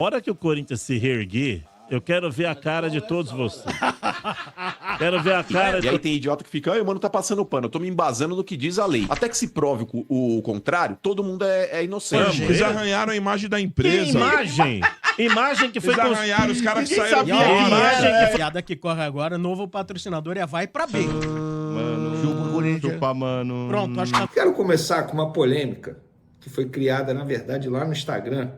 hora que o Corinthians se reerguer, eu quero ver a cara de todos vocês. Quero ver a cara E aí tem idiota que fica, ai, mano, tá passando pano. Eu tô me embasando no que diz a lei. Até que se prove o contrário, todo mundo é inocente. Eles arranharam a imagem da Que empresa. imagem! Imagem que foi Eles arranharam os caras que saíram sabia que imagem que A piada que corre agora, novo patrocinador é Vai Pra B. Mano, chupa, mano. Pronto, acho que Quero começar com uma polêmica que foi criada, na verdade, lá no Instagram,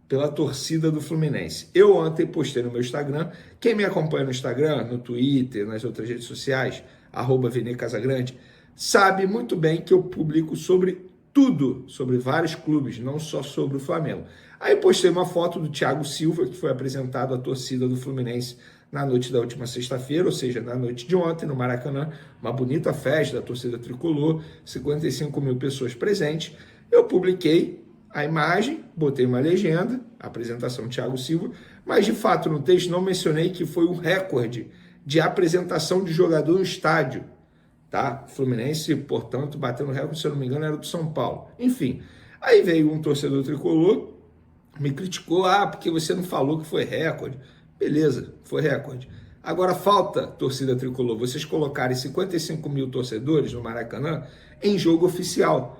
pela torcida do Fluminense. Eu ontem postei no meu Instagram. Quem me acompanha no Instagram, no Twitter, nas outras redes sociais, @VeneCasagrande, sabe muito bem que eu publico sobre tudo, sobre vários clubes, não só sobre o Flamengo. Aí postei uma foto do Thiago Silva, que foi apresentado à torcida do Fluminense na noite da última sexta-feira, ou seja, na noite de ontem, no Maracanã, uma bonita festa da torcida tricolor, 55 mil pessoas presentes. Eu publiquei a imagem, botei uma legenda, a apresentação de Thiago Silva, mas de fato no texto não mencionei que foi um recorde de apresentação de jogador no estádio, tá? Fluminense, portanto, batendo recorde, se eu não me engano, era do São Paulo. Enfim, aí veio um torcedor tricolor, me criticou, porque você não falou que foi recorde. Beleza, foi recorde. Agora falta, torcida tricolor, vocês colocarem 55 mil torcedores no Maracanã em jogo oficial.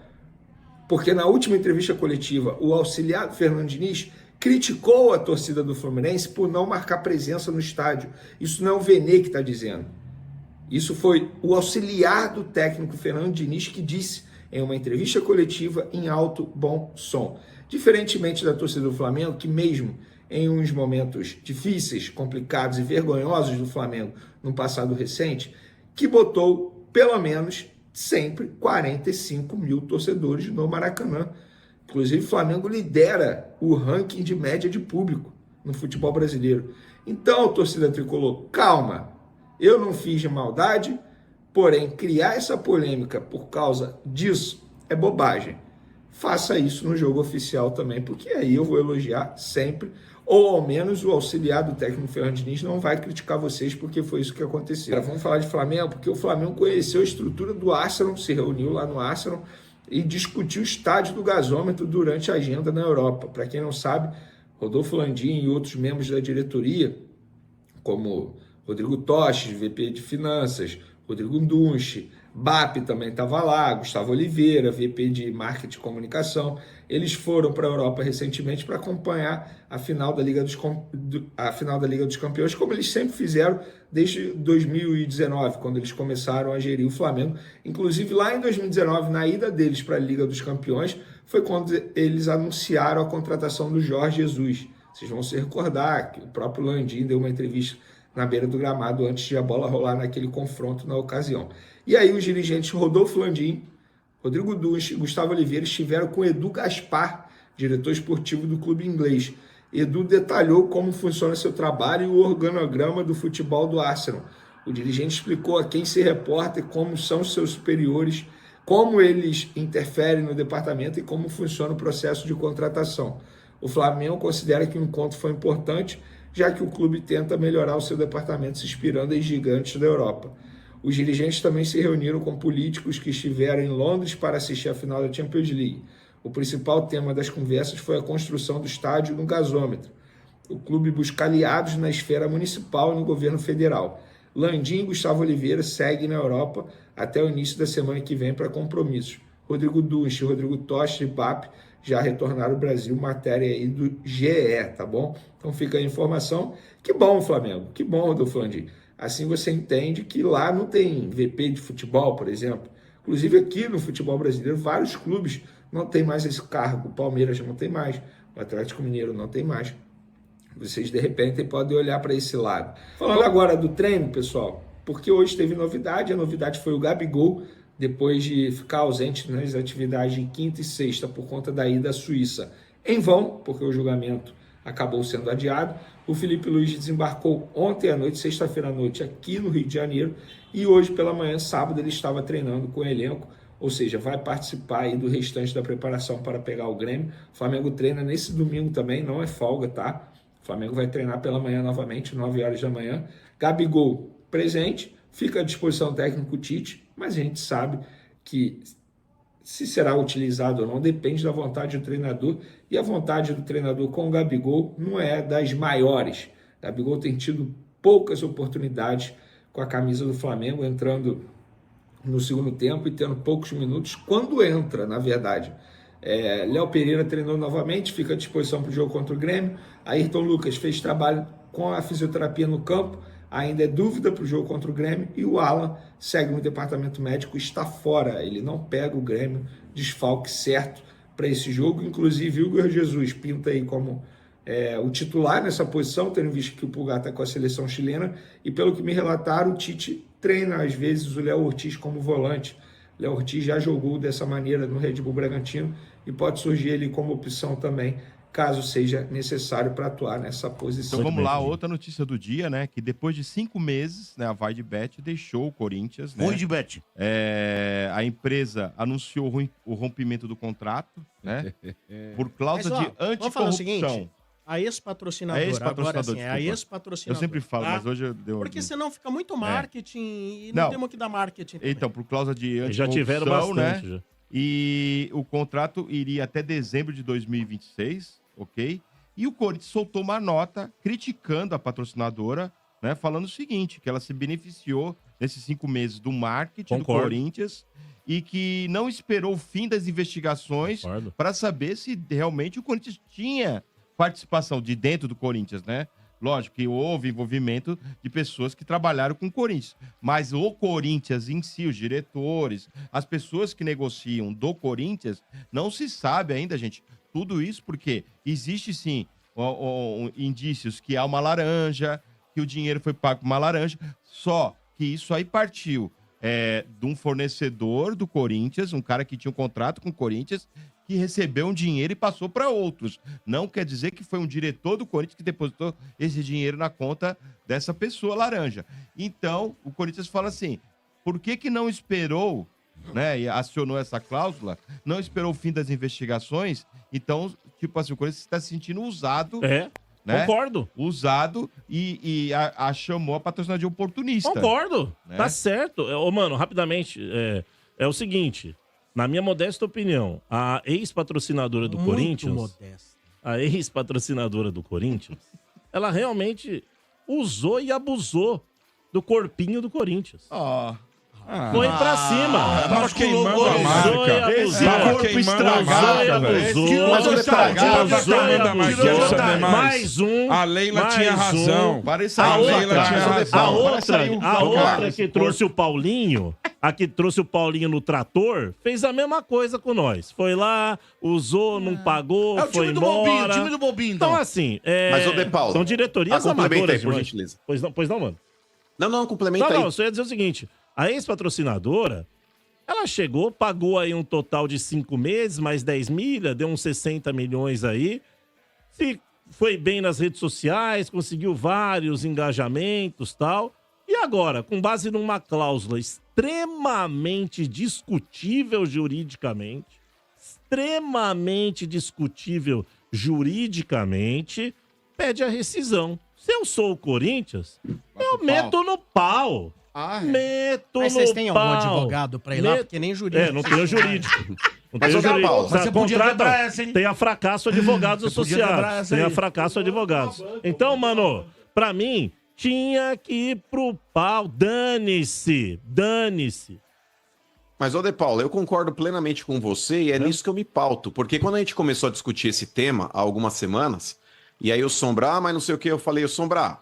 Porque na última entrevista coletiva, o auxiliar do Fernando Diniz criticou a torcida do Fluminense por não marcar presença no estádio. Isso não é o Vene que está dizendo. Isso foi o auxiliar do técnico Fernando Diniz que disse em uma entrevista coletiva em alto bom som. Diferentemente da torcida do Flamengo, que mesmo em uns momentos difíceis, complicados e vergonhosos do Flamengo no passado recente, que botou pelo menos sempre 45 mil torcedores no Maracanã. Inclusive, o Flamengo lidera o ranking de média de público no futebol brasileiro. Então, torcida tricolor, calma. Eu não fiz de maldade, porém, criar essa polêmica por causa disso é bobagem. Faça isso no jogo oficial também, porque aí eu vou elogiar sempre, ou ao menos o auxiliar do técnico Fernando Diniz não vai criticar vocês, porque foi isso que aconteceu. Agora, vamos falar de Flamengo, porque o Flamengo conheceu a estrutura do Arsenal, se reuniu lá no Arsenal e discutiu o estádio do gasômetro durante a agenda na Europa. Para quem não sabe, Rodolfo Landim e outros membros da diretoria, como Rodrigo Toches, VP de Finanças, Rodrigo Dunche, BAP também estava lá, Gustavo Oliveira, VP de Marketing e Comunicação. Eles foram para a Europa recentemente para acompanhar a final da Liga dos Campeões, como eles sempre fizeram desde 2019, quando eles começaram a gerir o Flamengo. Inclusive, lá em 2019, na ida deles para a Liga dos Campeões, foi quando eles anunciaram a contratação do Jorge Jesus. Vocês vão se recordar que o próprio Landim deu uma entrevista na beira do gramado antes de a bola rolar naquele confronto na ocasião. E aí os dirigentes Rodolfo Landim, Rodrigo Dunche e Gustavo Oliveira estiveram com Edu Gaspar, diretor esportivo do clube inglês. Edu detalhou como funciona seu trabalho e o organograma do futebol do Arsenal. O dirigente explicou a quem se reporta e como são seus superiores, como eles interferem no departamento e como funciona o processo de contratação. O Flamengo considera que o encontro foi importante, já que o clube tenta melhorar o seu departamento se inspirando em gigantes da Europa. Os dirigentes também se reuniram com políticos que estiveram em Londres para assistir a final da Champions League. O principal tema das conversas foi a construção do estádio no gasômetro. O clube busca aliados na esfera municipal e no governo federal. Landim e Gustavo Oliveira seguem na Europa até o início da semana que vem para compromissos. Rodrigo Dunche, Rodrigo Toches e BAP já retornaram ao Brasil, matéria aí do GE, tá bom? Então fica a informação. Que bom, Flamengo, que bom, Rodolfo Landim. Assim você entende que lá não tem VP de futebol, por exemplo. Inclusive aqui no futebol brasileiro, vários clubes não têm mais esse cargo. O Palmeiras não tem mais, o Atlético Mineiro não tem mais. Vocês, de repente, podem olhar para esse lado. Falando agora do treino, pessoal, porque hoje teve novidade. A novidade foi o Gabigol, depois de ficar ausente nas atividades de quinta e sexta por conta da ida à Suíça em vão, porque o julgamento acabou sendo adiado. O Felipe Luiz desembarcou ontem à noite, sexta-feira à noite, aqui no Rio de Janeiro, e hoje pela manhã, sábado, ele estava treinando com o elenco, ou seja, vai participar aí do restante da preparação para pegar o Grêmio. O Flamengo treina nesse domingo também, não é folga, tá? O Flamengo vai treinar pela manhã novamente, 9 horas da manhã. Gabigol presente, fica à disposição do técnico Tite, mas a gente sabe que se será utilizado ou não depende da vontade do treinador E a vontade do treinador com o Gabigol não é das maiores. O Gabigol tem tido poucas oportunidades com a camisa do Flamengo, entrando no segundo tempo e tendo poucos minutos quando entra, na verdade. Léo Pereira treinou novamente, fica à disposição para o jogo contra o Grêmio. Ayrton Lucas fez trabalho com a fisioterapia no campo, ainda é dúvida para o jogo contra o Grêmio. E o Alan segue no departamento médico, está fora, ele não pega o Grêmio, desfalque certo para esse jogo. Inclusive o Igor Jesus pinta aí como o titular nessa posição, tendo visto que o Pulgar está com a seleção chilena. E pelo que me relataram, o Tite treina às vezes o Léo Ortiz como volante. Léo Ortiz já jogou dessa maneira no Red Bull Bragantino e pode surgir ele como opção também, caso seja necessário para atuar nessa posição. Então vamos lá, outra notícia do dia, né? Que depois de 5 meses, né, a Vaidbet deixou o Corinthians. Né? Vaidbet. A empresa anunciou o rompimento do contrato, né? Por cláusula de anticorrupção. Vamos falar o seguinte, a ex-patrocinadora, agora sim, é a ex-patrocinadora. Eu sempre falo, mas hoje eu dei Porque senão fica muito marketing e não temos que dar marketing também. Então, por cláusula de anticorrupção, já tiveram bastante, né? Já. E o contrato iria até dezembro de 2026, ok? E o Corinthians soltou uma nota criticando a patrocinadora, né? Falando o seguinte, que ela se beneficiou nesses 5 meses do marketing do Corinthians e que não esperou o fim das investigações para saber se realmente o Corinthians tinha participação de dentro do Corinthians, né? Lógico que houve envolvimento de pessoas que trabalharam com o Corinthians, mas o Corinthians em si, os diretores, as pessoas que negociam do Corinthians, não se sabe ainda, gente, tudo isso porque existe sim indícios que há uma laranja, que o dinheiro foi pago com uma laranja, só que isso aí partiu de um fornecedor do Corinthians, um cara que tinha um contrato com o Corinthians, que recebeu um dinheiro e passou para outros. Não quer dizer que foi um diretor do Corinthians que depositou esse dinheiro na conta dessa pessoa laranja. Então, o Corinthians fala assim, por que não esperou, né, e acionou essa cláusula, não esperou o fim das investigações? Então, tipo assim, o Corinthians está se sentindo usado... Né? Concordo. Usado e chamou a patrocinadora de oportunista. Concordo. Né? Tá certo. Mano, rapidamente, é o seguinte... Na minha modesta opinião, a ex-patrocinadora do Corinthians... A ex-patrocinadora do Corinthians, ela realmente usou e abusou do corpinho do Corinthians. Foi pra cima. Tava queimando a marca. Tava queimando a marca, velho. Mais um. A Leila tinha razão. A outra que trouxe o Paulinho, a que trouxe o Paulinho no trator, fez a mesma coisa com nós. Foi lá, usou, não pagou, foi embora. O time do Bobinho, então. assim... Mas, ô De Paulo, são diretorias complementa aí, amadoras. por gentileza. Pois não, mano. Não, complementa aí. Não, só ia dizer o seguinte... A ex-patrocinadora, ela chegou, pagou aí um total de 5 meses, mais 10 milha, deu uns 60 milhões aí. Se foi bem nas redes sociais, conseguiu vários engajamentos e tal. E agora, com base numa cláusula extremamente discutível juridicamente, pede a rescisão. Se eu sou o Corinthians, eu meto no pau. Mas vocês têm algum advogado pra ir lá? Porque nem jurídico. Não tem o jurídico. Não tem Mas, o jurídico. Paulo, você podia quebrar essa, hein? Tem a Fracasso Advogados Você podia quebrar Associados. essa Tem a aí. Fracasso Advogados. Então, mano, pra mim, tinha que ir pro pau. Dane-se. Mas, ô De Paulo, eu concordo plenamente com você e é nisso que eu me pauto. Porque quando a gente começou a discutir esse tema há algumas semanas, e aí o Sombra, mas não sei o que, eu falei, o Sombra...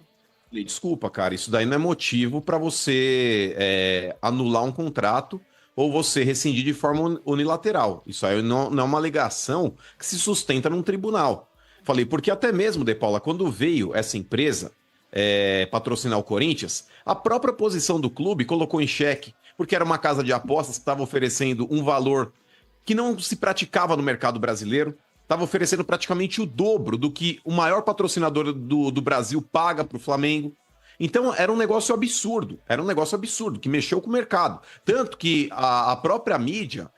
Desculpa, cara, isso daí não é motivo para você anular um contrato ou você rescindir de forma unilateral. Isso aí não é uma alegação que se sustenta num tribunal. Falei, porque até mesmo, De Paula, quando veio essa empresa patrocinar o Corinthians, a própria posição do clube colocou em xeque, porque era uma casa de apostas que estava oferecendo um valor que não se praticava no mercado brasileiro. Estava oferecendo praticamente o dobro do que o maior patrocinador do Brasil paga para o Flamengo. Então, era um negócio absurdo. Que mexeu com o mercado. Tanto que a própria mídia,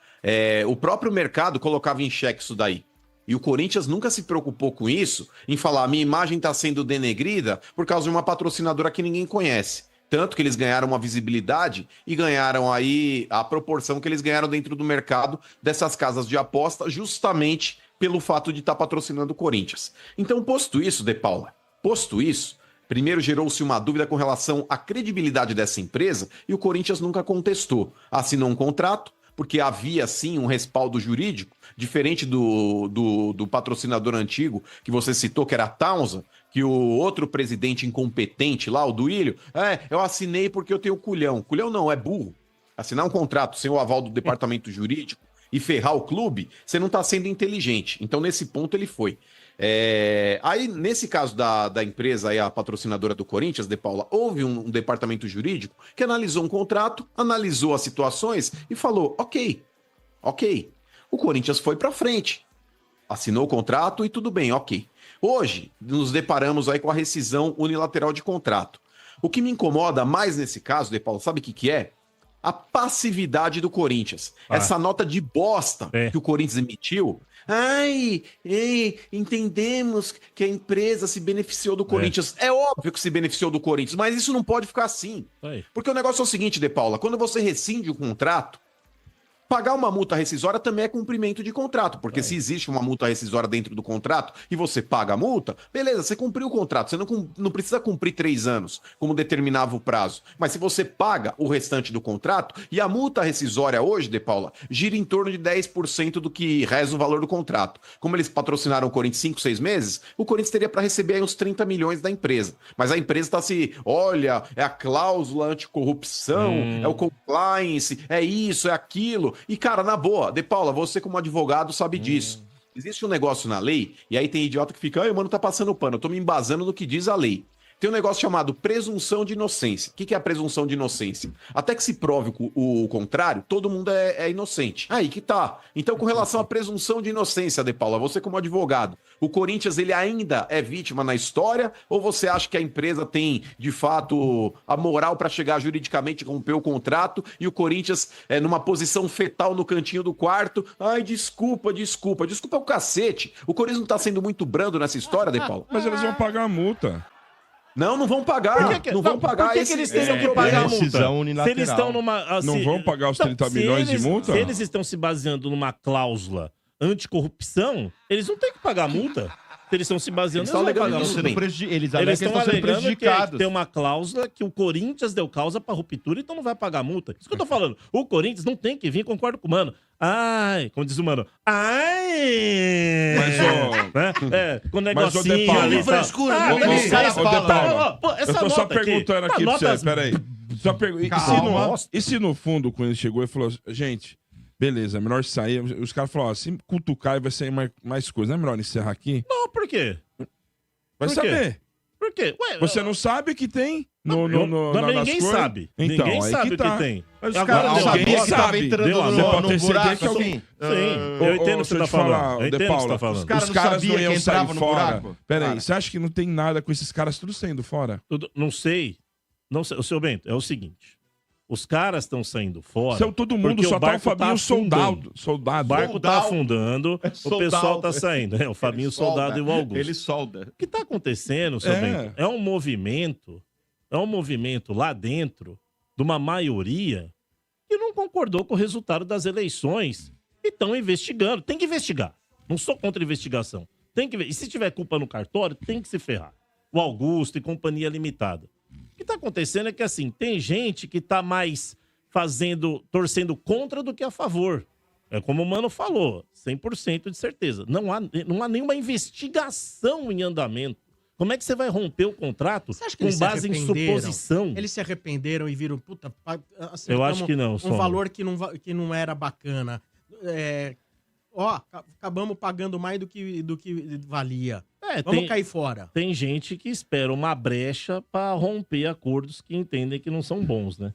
o próprio mercado colocava em xeque isso daí. E o Corinthians nunca se preocupou com isso, em falar, minha imagem está sendo denegrida por causa de uma patrocinadora que ninguém conhece. Tanto que eles ganharam uma visibilidade e ganharam aí a proporção que eles ganharam dentro do mercado dessas casas de aposta, justamente pelo fato de estar patrocinando o Corinthians. Então, posto isso, De Paula, posto isso, primeiro gerou-se uma dúvida com relação à credibilidade dessa empresa e o Corinthians nunca contestou. Assinou um contrato, porque havia sim um respaldo jurídico, diferente do patrocinador antigo que você citou, que era a Townsend, que o outro presidente incompetente lá, o Duílio, eu assinei porque eu tenho culhão. Culhão não, é burro. Assinar um contrato sem o aval do departamento jurídico e ferrar o clube, você não está sendo inteligente. Então, nesse ponto, ele foi. Aí, nesse caso da empresa, aí, a patrocinadora do Corinthians, De Paula, houve um departamento jurídico que analisou um contrato, analisou as situações e falou, ok. O Corinthians foi para frente, assinou o contrato e tudo bem, ok. Hoje, nos deparamos aí com a rescisão unilateral de contrato. O que me incomoda mais nesse caso, De Paula, sabe o que é? A passividade do Corinthians. Essa nota de bosta que o Corinthians emitiu. Entendemos que a empresa se beneficiou do Corinthians. É óbvio que se beneficiou do Corinthians, mas isso não pode ficar assim. Porque o negócio é o seguinte, De Paula, quando você rescinde o contrato, pagar uma multa rescisória também é cumprimento de contrato, porque se existe uma multa rescisória dentro do contrato e você paga a multa, beleza, você cumpriu o contrato, você não precisa cumprir 3 anos, como determinava o prazo. Mas se você paga o restante do contrato, e a multa rescisória hoje, De Paula, gira em torno de 10% do que reza o valor do contrato. Como eles patrocinaram o Corinthians 5, 6 meses, o Corinthians teria para receber aí uns 30 milhões da empresa. Mas a empresa está olha, é a cláusula anticorrupção, é o compliance, é isso, é aquilo. E, cara, na boa, De Paula, você como advogado sabe disso. Existe um negócio na lei, e aí tem idiota que fica, mano, tá passando pano. Eu tô me embasando no que diz a lei. Tem um negócio chamado presunção de inocência. O que é a presunção de inocência? Até que se prove o contrário, todo mundo é inocente. Aí que tá. Então, com relação à presunção de inocência, De Paula, você como advogado, o Corinthians ele ainda é vítima na história? Ou você acha que a empresa tem, de fato, a moral para chegar juridicamente e romper o contrato e o Corinthians é numa posição fetal no cantinho do quarto? Desculpa é o cacete. O Corinthians não tá sendo muito brando nessa história, De Paula? Mas eles vão pagar a multa. Não vão pagar. Não vão pagar. Por que eles teriam que pagar a multa? Unilateral. Se eles estão numa... Não vão pagar os 30 milhões de multa? Se eles estão se baseando numa cláusula anticorrupção, eles não têm que pagar a multa. Se eles estão se baseando... Eles estão alegando Eles estão alegando que tem uma cláusula que o Corinthians deu causa para ruptura, então não vai pagar a multa. Isso que eu tô falando. O Corinthians não tem que vir, concordo com o Mano. Como diz o Mano. Com Mas o De Paula... ali, frescura. Eu tô só perguntando aqui pra você, peraí. E se no fundo, quando ele chegou e falou, gente, beleza, é melhor sair. Os caras falaram, se cutucar vai sair mais coisa. Não é melhor encerrar aqui? Não, por quê? Vai saber. Por quê? Você não sabe que tem ninguém sabe. Então, ninguém sabe o tá. que tem. Mas os caras não sabiam que tava entrando no buraco assim. Eu entendo o que você tá falando. Eu entendo o que você tá falando. Os caras não iam sair fora. Peraí, você acha que não tem nada com esses caras tudo saindo fora? Não sei. O seu Bento, é o seguinte. Os caras estão saindo fora. Todo mundo só tá o Fabinho Soldado. O barco tá afundando, o pessoal tá saindo. O Fabinho Soldado e o Augusto. Ele solda. O que tá acontecendo, seu Bento? É um movimento lá dentro de uma maioria que não concordou com o resultado das eleições e estão investigando. Tem que investigar. Não sou contra a investigação. Tem que ver. E se tiver culpa no cartório, tem que se ferrar. O Augusto e companhia limitada. O que está acontecendo é que, assim, tem gente que está mais torcendo contra do que a favor. É como o Mano falou, 100% de certeza. Não há nenhuma investigação em andamento. Como é que você vai romper o contrato com base em suposição? Eles se arrependeram e viram, puta, eu acho que não. Um valor que não era bacana. Acabamos pagando mais do que valia. Vamos cair fora. Tem gente que espera uma brecha para romper acordos que entendem que não são bons, né?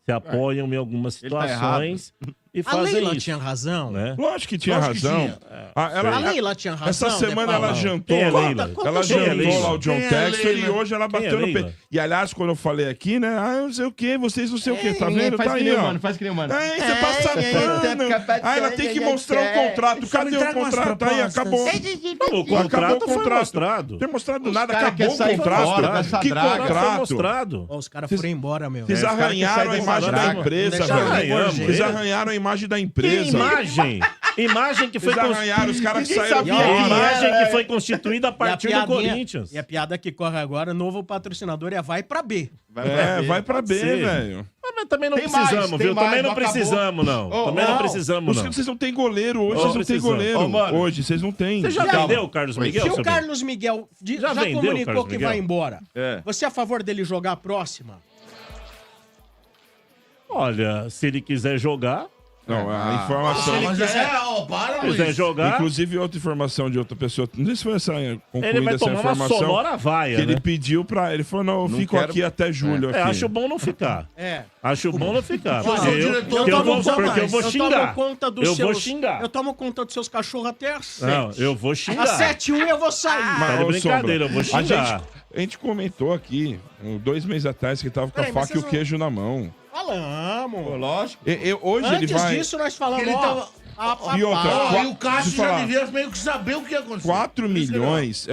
Se apoiam em algumas situações e fazem isso. A Leila tinha razão? Né? Lógico que tinha razão. A Leila tinha razão. Essa semana ela jantou lá o John Textor e hoje ela bateu no pé. E aliás, quando eu falei aqui, né? Não sei o quê, vocês não sei o quê, tá vendo? Tá aí, ó. Faz que nem o Mano. Você passa pano. Ela tem que mostrar o contrato. Cadê o contrato? Aí, acabou. O contrato foi mostrado. Não tem mostrado nada, acabou o contrato. Que contrato? Os caras foram embora, meu. Vocês arranharam a imagem da empresa, velho. Vocês arranharam a imagem da empresa. Que imagem? Imagem que foi Eles arranharam, os caras saíram imagem que foi constituída a partir do Corinthians. E a piada que corre agora, novo patrocinador é vai pra B. Vai pra B, velho. Mas também não precisamos, viu? Também não precisamos, não. Também não precisamos, não. Vocês não têm goleiro hoje, vocês não têm goleiro. Hoje, vocês não têm. Você já vendeu o Carlos Miguel? Se o Carlos Miguel já comunicou que vai embora, você é a favor dele jogar a próxima? Olha, se ele quiser jogar... Não, a informação... Se ele quiser jogar... Inclusive, outra informação de outra pessoa, não sei se foi essa concluída ele vai essa tomar informação. uma sonora vaia, que né? ele pediu pra... Ele falou, não, eu fico aqui até julho. Aqui. Acho bom não ficar. Acho bom não ficar. Porque eu vou xingar. Vou xingar. Eu tomo conta dos seus cachorros até às 7. Não, eu vou xingar. Às 7h01 eu vou sair. Tá de brincadeira, eu vou xingar. A gente comentou aqui, 2 meses atrás, que tava com a faca e o queijo na mão. Falamos. Lógico. Hoje ele vai... Antes disso, nós falamos, E outra, e o Cássio já devia meio que saber o que ia acontecer. 4 milhões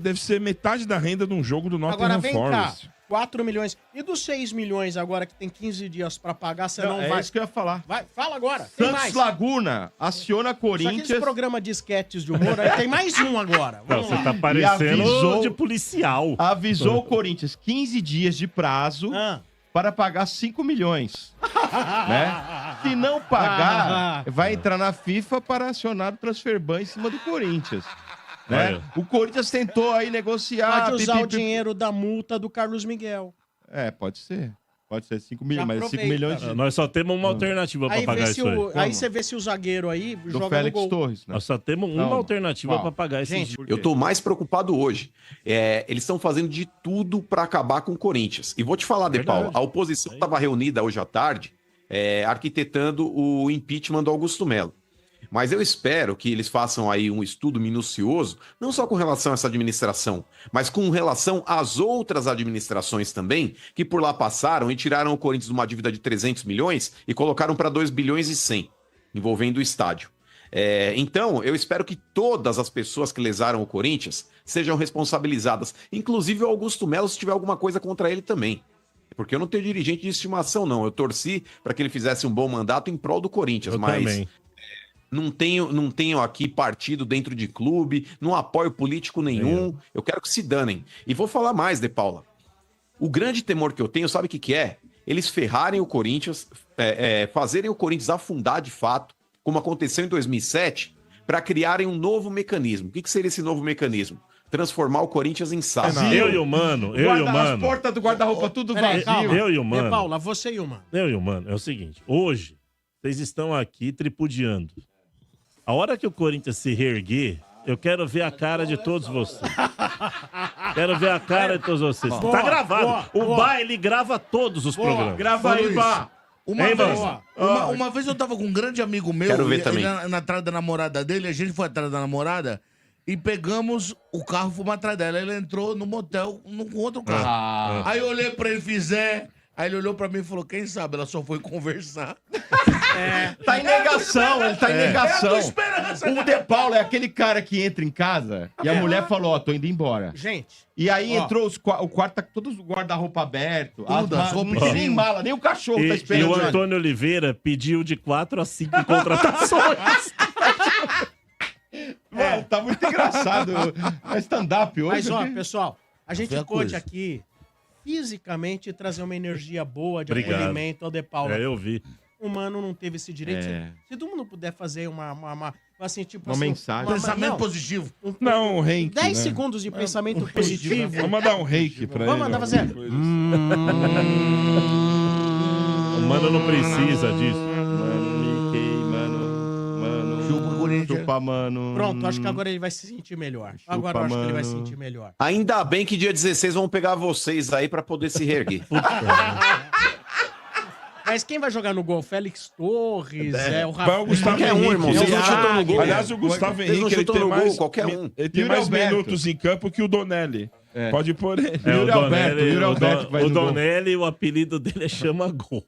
deve ser metade da renda de um jogo do Nottingham Forest. Agora vem cá, 4 milhões. E dos 6 milhões agora que tem 15 dias pra pagar, você não vai... É isso que eu ia falar. Vai, fala agora. Tem Santos mais. Laguna aciona Só que Corinthians. esse programa de esquetes de humor, aí tem mais um agora. Vamos Você lá. tá parecendo avisou- de policial. Avisou o Corinthians 15 dias de prazo para pagar 5 milhões. Né? Se não pagar, vai entrar na FIFA para acionar o transfer ban em cima do Corinthians. Né? O Corinthians tentou aí negociar. Pode usar o dinheiro da multa do Carlos Miguel. Pode ser. Pode ser 5 milhões, mas 5 aproveita. milhões de... Nós só temos uma alternativa pra pagar isso aí. Aí você vê se o zagueiro aí do joga Félix no gol. Torres. Né? Nós só temos uma alternativa pra pagar esse Gente, Eu tô mais preocupado hoje. Eles estão fazendo de tudo para acabar com o Corinthians. E vou te falar, De Paulo, a oposição estava reunida hoje à tarde, arquitetando o impeachment do Augusto Melo. Mas eu espero que eles façam aí um estudo minucioso, não só com relação a essa administração, mas com relação às outras administrações também, que por lá passaram e tiraram o Corinthians de uma dívida de 300 milhões e colocaram para 2 bilhões e 100, envolvendo o estádio. Então, eu espero que todas as pessoas que lesaram o Corinthians sejam responsabilizadas, inclusive o Augusto Melo, se tiver alguma coisa contra ele também. Porque eu não tenho dirigente de estimação, não. Eu torci para que ele fizesse um bom mandato em prol do Corinthians, mas também. Não tenho aqui partido dentro de clube, não apoio político nenhum. Eu quero que se danem. E vou falar mais, De Paula. O grande temor que eu tenho, sabe o que é? Eles ferrarem o Corinthians, fazerem o Corinthians afundar de fato, como aconteceu em 2007, para criarem um novo mecanismo. O que seria esse novo mecanismo? Transformar o Corinthians em SAF. Eu e o Mano. As portas do guarda-roupa tudo vazio. Eu e o Mano. Paula, você e o Mano. Eu e o Mano. É o seguinte. Hoje, vocês estão aqui tripudiando. A hora que o Corinthians se reerguer, eu quero ver a cara de todos vocês. Quero ver a cara de todos vocês. Tá gravado. O Bá, ele grava todos os programas. Grava aí, Bá. Uma vez eu tava com um grande amigo meu, Quero ver também. na atrás da namorada dele, a gente foi atrás da namorada e pegamos o carro, fomos atrás dela. Ele entrou no motel com outro carro. Aí eu olhei pra ele, aí ele olhou pra mim e falou, quem sabe, ela só foi conversar. Tá em negação, ele tá em negação. Eu tô esperando. O De Paulo é aquele cara que entra em casa e a mulher falou, tô indo embora. Gente. E aí entrou o quarto, tá com todos os guarda-roupa aberto. As roupas, não tem nem mala, nem o cachorro tá esperando. E o Antônio Oliveira pediu de 4 a 5 contratações. Mano, tá muito engraçado. É stand-up hoje. Mas, pessoal, a gente pode coisa. aqui fisicamente trazer uma energia boa de Obrigado. acolhimento ao De Paula. Eu vi. O Mano não teve esse direito. Se todo mundo puder fazer uma mensagem. Pensamento positivo. Não, um reiki, 10 né? segundos de pensamento positivo. Vamos mandar um reiki pra ele. Vamos mandar fazer. alguma coisa assim. O Mano não precisa disso. Chupa, mano. Pronto, acho que agora ele vai se sentir melhor. Agora eu acho que ele vai se sentir melhor. Ainda bem que dia 16 vão pegar vocês aí para poder se reerguer. Mas quem vai jogar no gol? Félix Torres, o Vai Rafael. o Gustavo Qualquer um, Henrique. irmão. Vocês não chutam no gol. Aliás, o Gustavo Vocês não Henrique, ele chutam tem no mais, gol, qualquer um. ele tem Yuri mais Alberto. minutos em campo que o Donelli. Pode pôr ele. Yuri Alberto vai o no gol. Donelli, o apelido dele é Chama Gol.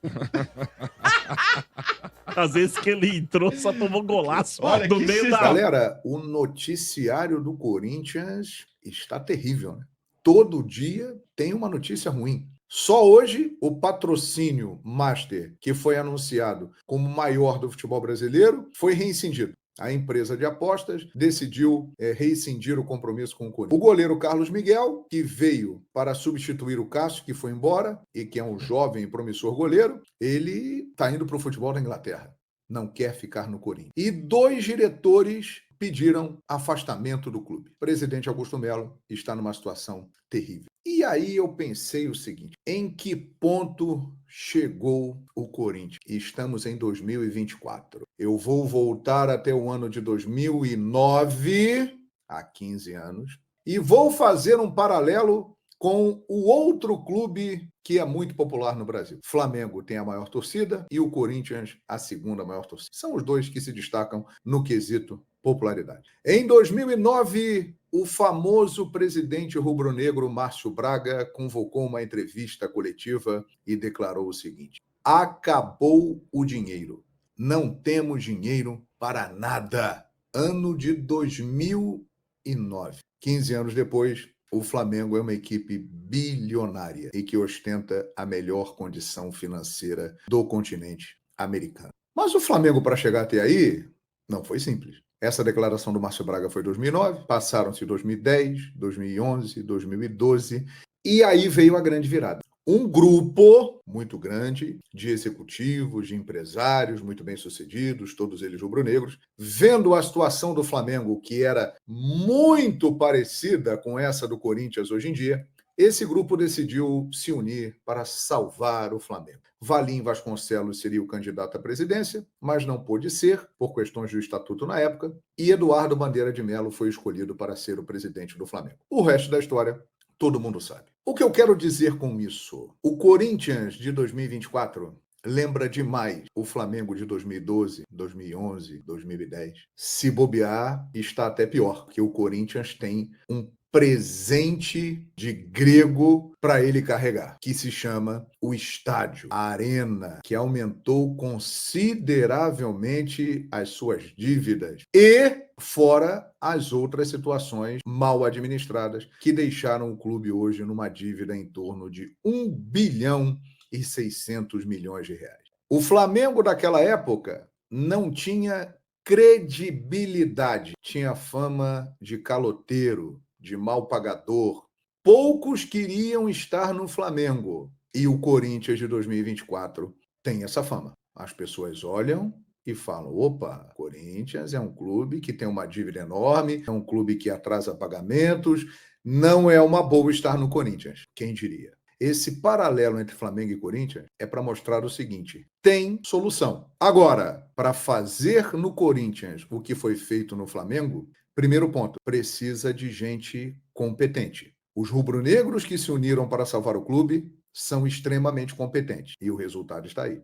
Às vezes que ele entrou, só tomou golaço Olha, no que meio da... Galera, o noticiário do Corinthians está terrível, né? Todo dia tem uma notícia ruim. Só hoje, o patrocínio Master, que foi anunciado como o maior do futebol brasileiro, foi rescindido. A empresa de apostas decidiu rescindir o compromisso com o Corinthians. O goleiro Carlos Miguel, que veio para substituir o Cássio, que foi embora, e que é um jovem e promissor goleiro, ele está indo para o futebol da Inglaterra. Não quer ficar no Corinthians. E 2 diretores pediram afastamento do clube. O presidente Augusto Melo está numa situação terrível. E aí eu pensei o seguinte, em que ponto chegou o Corinthians? Estamos em 2024. Eu vou voltar até o ano de 2009, há 15 anos, e vou fazer um paralelo com o outro clube que é muito popular no Brasil. Flamengo tem a maior torcida e o Corinthians a segunda maior torcida. São os dois que se destacam no quesito popularidade. Em 2009, o famoso presidente rubro-negro Márcio Braga convocou uma entrevista coletiva e declarou o seguinte: acabou o dinheiro. Não temos dinheiro para nada. Ano de 2009. 15 anos depois, o Flamengo é uma equipe bilionária e que ostenta a melhor condição financeira do continente americano. Mas o Flamengo, para chegar até aí, não foi simples. Essa declaração do Márcio Braga foi em 2009, passaram-se 2010, 2011, 2012, e aí veio a grande virada. Um grupo muito grande de executivos, de empresários muito bem-sucedidos, todos eles rubro-negros, vendo a situação do Flamengo, que era muito parecida com essa do Corinthians hoje em dia, esse grupo decidiu se unir para salvar o Flamengo. Valim Vasconcelos seria o candidato à presidência, mas não pôde ser, por questões do estatuto na época, e Eduardo Bandeira de Melo foi escolhido para ser o presidente do Flamengo. O resto da história, todo mundo sabe. O que eu quero dizer com isso? O Corinthians de 2024 lembra demais o Flamengo de 2012, 2011, 2010. Se bobear, está até pior, porque o Corinthians tem um presente de grego para ele carregar, que se chama o estádio, a arena, que aumentou consideravelmente as suas dívidas e fora as outras situações mal administradas que deixaram o clube hoje numa dívida em torno de 1 bilhão e 600 milhões de reais. O Flamengo daquela época não tinha credibilidade, tinha fama de caloteiro, de mal pagador. Poucos queriam estar no Flamengo e o Corinthians de 2024 tem essa fama. As pessoas olham e falam, opa, Corinthians é um clube que tem uma dívida enorme, é um clube que atrasa pagamentos, não é uma boa estar no Corinthians, quem diria? Esse paralelo entre Flamengo e Corinthians é para mostrar o seguinte, tem solução. Agora, para fazer no Corinthians o que foi feito no Flamengo, primeiro ponto, precisa de gente competente. Os rubro-negros que se uniram para salvar o clube são extremamente competentes e o resultado está aí.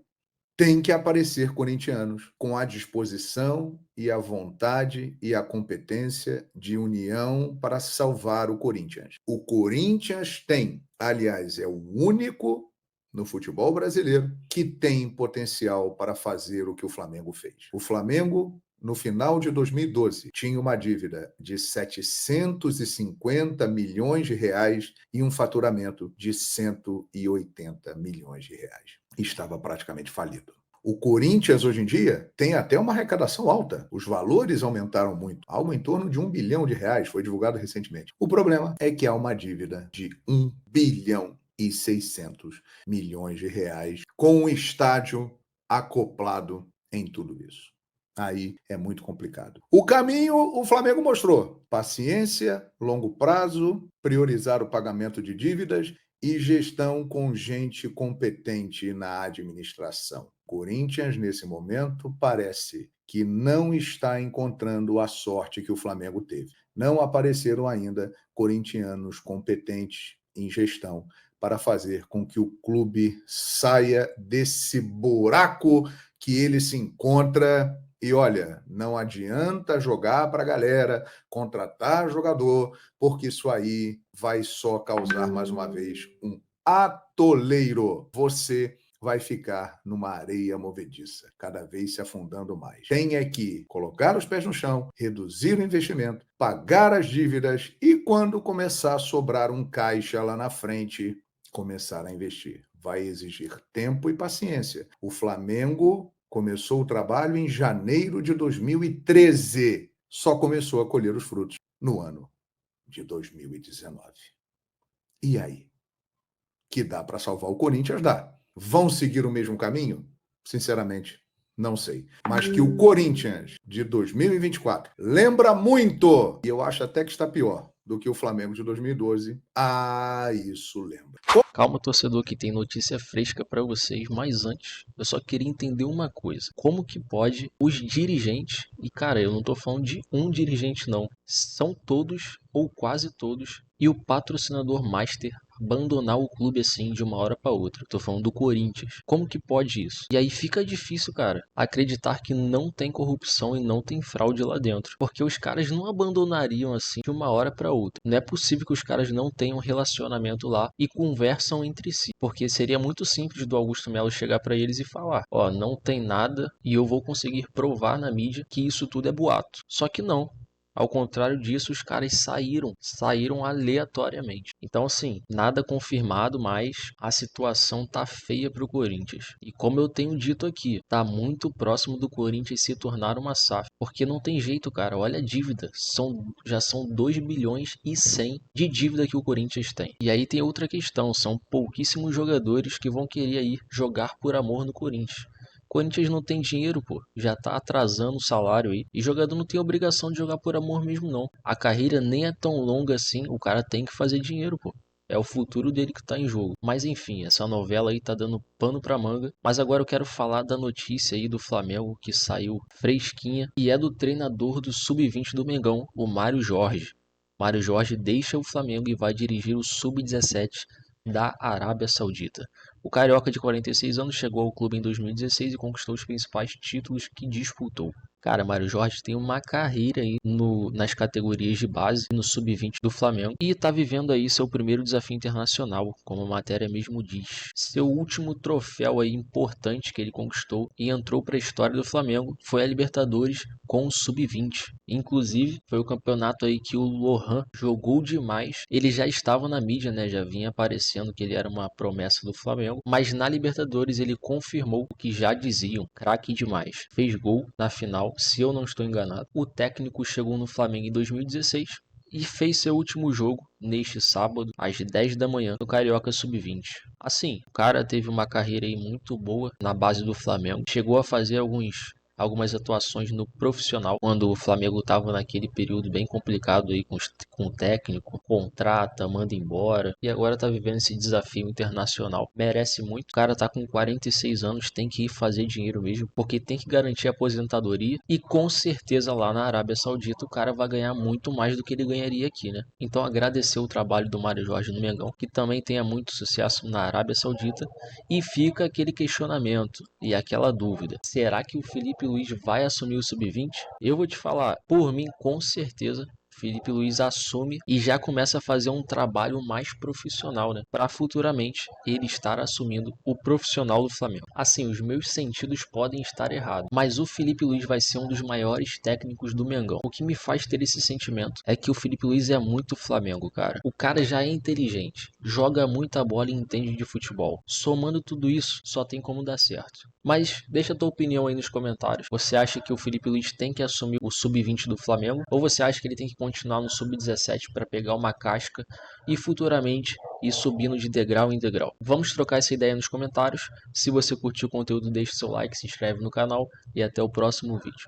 Tem que aparecer corintianos com a disposição e a vontade e a competência de união para salvar o Corinthians. O Corinthians tem, aliás, é o único no futebol brasileiro que tem potencial para fazer o que o Flamengo fez. O Flamengo, no final de 2012, tinha uma dívida de 750 milhões de reais e um faturamento de 180 milhões de reais. Estava praticamente falido. O Corinthians, hoje em dia, tem até uma arrecadação alta. Os valores aumentaram muito. Algo em torno de 1 bilhão de reais, foi divulgado recentemente. O problema é que há uma dívida de 1 bilhão e 600 milhões de reais, com um estádio acoplado em tudo isso. Aí é muito complicado. O caminho, o Flamengo mostrou. Paciência, longo prazo, priorizar o pagamento de dívidas e gestão com gente competente na administração. Corinthians, nesse momento, parece que não está encontrando a sorte que o Flamengo teve. Não apareceram ainda corintianos competentes em gestão para fazer com que o clube saia desse buraco que ele se encontra. E olha, não adianta jogar para a galera, contratar jogador, porque isso aí vai só causar, mais uma vez, um atoleiro. Você vai ficar numa areia movediça, cada vez se afundando mais. Tem é que colocar os pés no chão, reduzir o investimento, pagar as dívidas e quando começar a sobrar um caixa lá na frente, começar a investir. Vai exigir tempo e paciência. O Flamengo começou o trabalho em janeiro de 2013. Só começou a colher os frutos no ano de 2019. E aí? Que dá para salvar o Corinthians? Dá. Vão seguir o mesmo caminho? Sinceramente, não sei. Mas que o Corinthians de 2024 lembra muito, e eu acho até que está pior do que o Flamengo de 2012. Isso lembra. Calma, torcedor, que tem notícia fresca pra vocês, mas antes, eu só queria entender uma coisa. Como que pode os dirigentes, e cara, eu não tô falando de um dirigente não, são todos ou quase todos, e o patrocinador master abandonar o clube assim de uma hora pra outra. Tô falando do Corinthians. Como que pode isso? E aí fica difícil, cara, acreditar que não tem corrupção e não tem fraude lá dentro. Porque os caras não abandonariam assim de uma hora pra outra. Não é possível que os caras não tenham relacionamento lá e conversam entre si. Porque seria muito simples do Augusto Melo chegar pra eles e falar: ó, não tem nada e eu vou conseguir provar na mídia que isso tudo é boato. Só que não. Ao contrário disso, os caras saíram aleatoriamente. Então, assim, nada confirmado, mas a situação tá feia pro Corinthians. E como eu tenho dito aqui, tá muito próximo do Corinthians se tornar uma SAF. Porque não tem jeito, cara. Olha a dívida. Já são 2 bilhões e 100 de dívida que o Corinthians tem. E aí tem outra questão. São pouquíssimos jogadores que vão querer ir jogar por amor no Corinthians. O Corinthians não tem dinheiro, pô. Já tá atrasando o salário aí. E jogador não tem obrigação de jogar por amor mesmo, não. A carreira nem é tão longa assim. O cara tem que fazer dinheiro, pô. É o futuro dele que tá em jogo. Mas enfim, essa novela aí tá dando pano pra manga. Mas agora eu quero falar da notícia aí do Flamengo que saiu fresquinha. E é do treinador do Sub-20 do Mengão, o Mário Jorge. Mário Jorge deixa o Flamengo e vai dirigir o Sub-17 da Arábia Saudita. O carioca de 46 anos chegou ao clube em 2016 e conquistou os principais títulos que disputou. Cara, Mário Jorge tem uma carreira aí nas categorias de base no Sub-20 do Flamengo e tá vivendo aí seu primeiro desafio internacional, como a matéria mesmo diz. Seu último troféu aí importante que ele conquistou e entrou para a história do Flamengo foi a Libertadores com o Sub-20. Inclusive, foi o campeonato aí que o Lohan jogou demais. Ele já estava na mídia, né? Já vinha aparecendo que ele era uma promessa do Flamengo. Mas na Libertadores ele confirmou o que já diziam, craque demais. Fez gol na final, se eu não estou enganado. O técnico chegou no Flamengo em 2016 e fez seu último jogo neste sábado, às 10 da manhã, no Carioca Sub-20. Assim, o cara teve uma carreira aí muito boa na base do Flamengo. Chegou a fazer algumas atuações no profissional, quando o Flamengo estava naquele período bem complicado aí com o técnico, contrata, manda embora, e agora tá vivendo esse desafio internacional. Merece muito. O cara tá com 46 anos, tem que ir fazer dinheiro mesmo, porque tem que garantir a aposentadoria, e com certeza lá na Arábia Saudita o cara vai ganhar muito mais do que ele ganharia aqui, né? Então agradecer o trabalho do Mário Jorge no Mengão, que também tenha muito sucesso na Arábia Saudita, e fica aquele questionamento e aquela dúvida: será que o Felipe Luiz vai assumir o Sub-20? Eu vou te falar, por mim, com certeza, Felipe Luiz assume e já começa a fazer um trabalho mais profissional, né? Para futuramente ele estar assumindo o profissional do Flamengo. Assim, os meus sentidos podem estar errados, mas o Felipe Luiz vai ser um dos maiores técnicos do Mengão. O que me faz ter esse sentimento é que o Felipe Luiz é muito Flamengo, cara. O cara já é inteligente, joga muita bola e entende de futebol. Somando tudo isso, só tem como dar certo. Mas deixa a tua opinião aí nos comentários. Você acha que o Felipe Luiz tem que assumir o Sub-20 do Flamengo? Ou você acha que ele tem que continuar no Sub-17 para pegar uma casca e futuramente ir subindo de degrau em degrau? Vamos trocar essa ideia nos comentários. Se você curtiu o conteúdo, deixe seu like, se inscreve no canal e até o próximo vídeo.